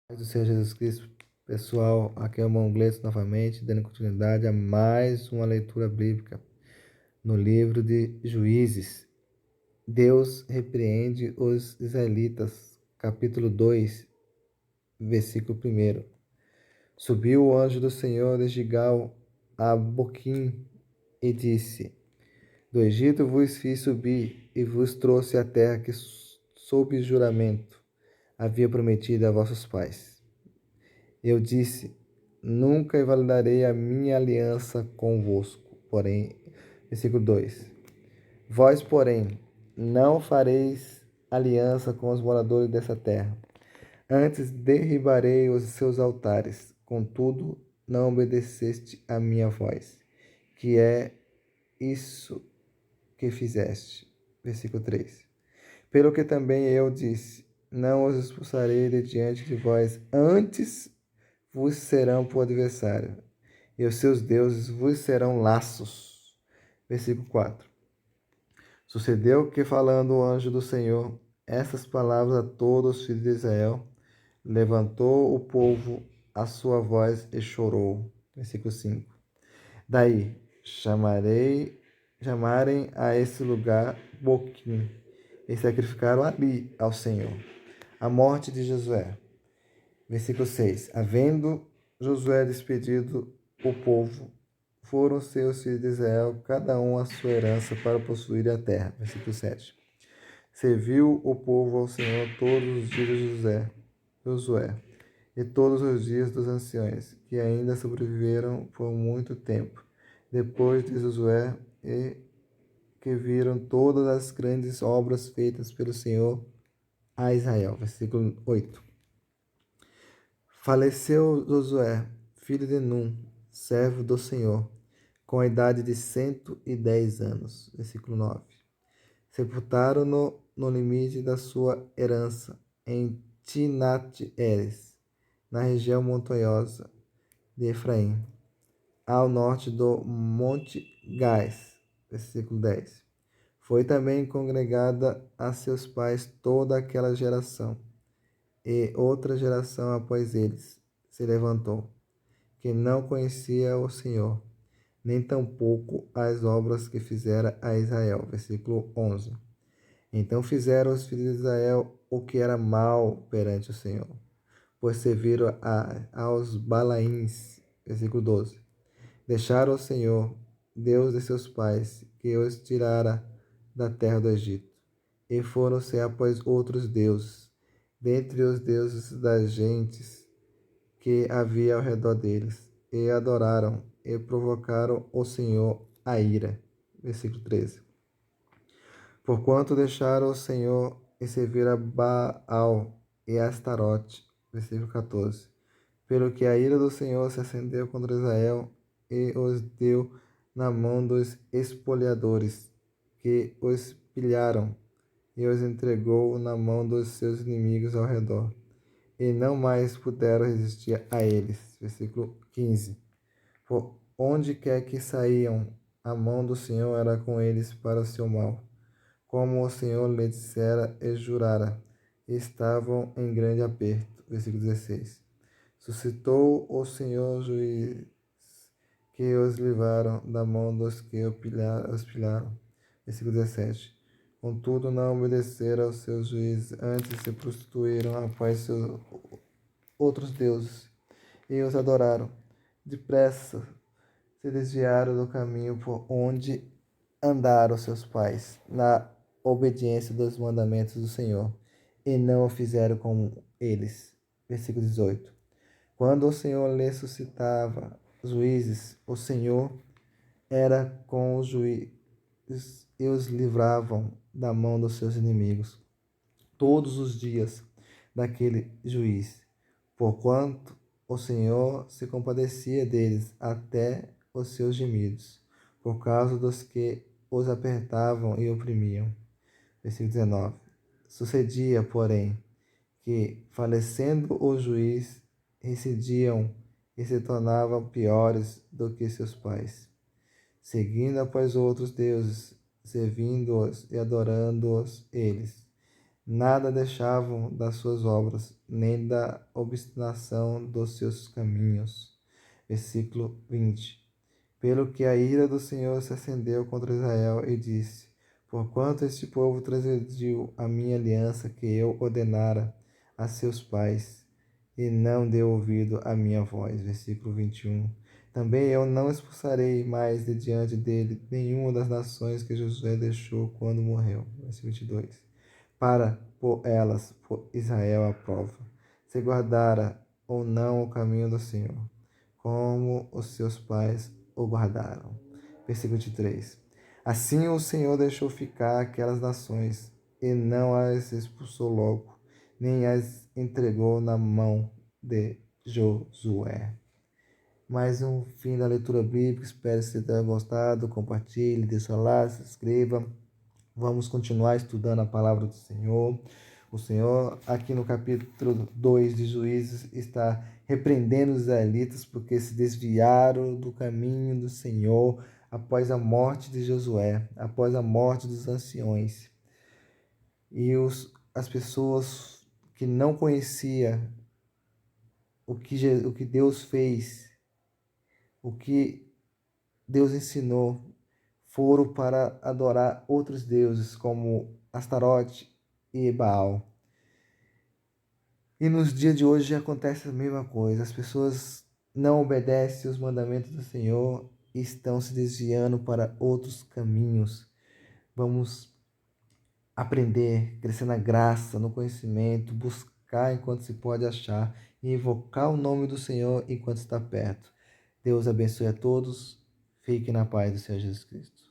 Paz do Senhor Jesus Cristo, pessoal, aqui é o irmão Gleison novamente, dando continuidade a mais uma leitura bíblica no livro de Juízes. Deus repreende os israelitas, capítulo 2, versículo 1. Subiu o anjo do Senhor de Gigal a Boquim e disse: Do Egito vos fiz subir e vos trouxe a terra que, sob juramento, havia prometido a vossos pais. Eu disse: Nunca invalidarei a minha aliança convosco. Porém, versículo 2: Vós, porém, não fareis aliança com os moradores dessa terra. Antes derribarei os seus altares. Contudo, não obedeceste a minha voz, que é isso que fizeste. Versículo 3: Pelo que também eu disse: Não os expulsarei de diante de vós, antes vos serão por adversário, e os seus deuses vos serão laços. Versículo 4. Sucedeu que, falando o anjo do Senhor essas palavras a todos os filhos de Israel, levantou o povo a sua voz e chorou. Versículo 5. Daí chamarem a esse lugar Boquim, e sacrificaram ali ao Senhor. A morte de Josué. Versículo 6. Havendo Josué despedido o povo, foram seus filhos de Israel, cada um a sua herança, para possuir a terra. Versículo 7. Serviu o povo ao Senhor todos os dias de Josué, e todos os dias dos anciões, que ainda sobreviveram por muito tempo, depois de Josué, e que viram todas as grandes obras feitas pelo Senhor a Israel. Versículo 8. Faleceu Josué, filho de Num, servo do Senhor, com a idade de 110 anos. Versículo 9. Sepultaram-no no limite da sua herança, em Tinat-Eres, na região montanhosa de Efraim, ao norte do Monte Gás. Versículo 10. Foi também congregada a seus pais toda aquela geração, e outra geração após eles se levantou, que não conhecia o Senhor, nem tampouco as obras que fizera a Israel. Versículo 11. Então fizeram os filhos de Israel o que era mal perante o Senhor, pois serviram aos Balaíns. Versículo 12. Deixaram o Senhor, Deus de seus pais, que os tirara da terra do Egito, e foram-se após outros deuses, dentre os deuses das gentes que havia ao redor deles, e adoraram e provocaram o Senhor a ira. Versículo 13. Porquanto deixaram o Senhor e serviram a Baal e a Astarote. Versículo 14. Pelo que a ira do Senhor se acendeu contra Israel e os deu na mão dos espoliadores, que os pilharam, e os entregou na mão dos seus inimigos ao redor, e não mais puderam resistir a eles. Versículo 15. Por onde quer que saíam, a mão do Senhor era com eles para o seu mal, como o Senhor lhe dissera e jurara, e estavam em grande aperto. Versículo 16. Suscitou o Senhor juiz que os livraram da mão dos que os pilharam. Versículo 17. Contudo, não obedeceram aos seus juízes, antes se prostituíram após seus outros deuses, e os adoraram. Depressa se desviaram do caminho por onde andaram seus pais, na obediência dos mandamentos do Senhor, e não o fizeram como eles. Versículo 18. Quando o Senhor lhe suscitava juízes, o Senhor era com os juízes e os livravam da mão dos seus inimigos todos os dias daquele juiz, porquanto o Senhor se compadecia deles até os seus gemidos, por causa dos que os apertavam e oprimiam. Versículo 19. Sucedia, porém, que, falecendo o juiz, recidiam e se tornavam piores do que seus pais, seguindo após outros deuses, servindo-os e adorando-os eles. nada deixavam das suas obras, nem da obstinação dos seus caminhos. Versículo 20. Pelo que a ira do Senhor se acendeu contra Israel e disse: Porquanto este povo transgrediu a minha aliança que eu ordenara a seus pais, e não deu ouvido à minha voz. Versículo 21. Também eu não expulsarei mais de diante dele nenhuma das nações que Josué deixou quando morreu. Versículo 22. Para por elas, por Israel à prova, se guardara ou não o caminho do Senhor, como os seus pais o guardaram. Versículo 23. Assim o Senhor deixou ficar aquelas nações, e não as expulsou logo, nem as entregou na mão de Josué. Mais um fim da leitura bíblica. Espero que você tenha gostado. Compartilhe, dê seu like, se inscreva. Vamos continuar estudando a palavra do Senhor. O Senhor, aqui no capítulo 2 de Juízes, está repreendendo os israelitas porque se desviaram do caminho do Senhor após a morte de Josué, após a morte dos anciões. E as pessoas que não conheciam o que Deus fez, o que Deus ensinou, foram para adorar outros deuses como Astarote e Baal. E nos dias de hoje acontece a mesma coisa. As pessoas não obedecem os mandamentos do Senhor e estão se desviando para outros caminhos. Vamos aprender, crescer na graça, no conhecimento, buscar enquanto se pode achar e invocar o nome do Senhor enquanto está perto. Deus abençoe a todos. Fique na paz do Senhor Jesus Cristo.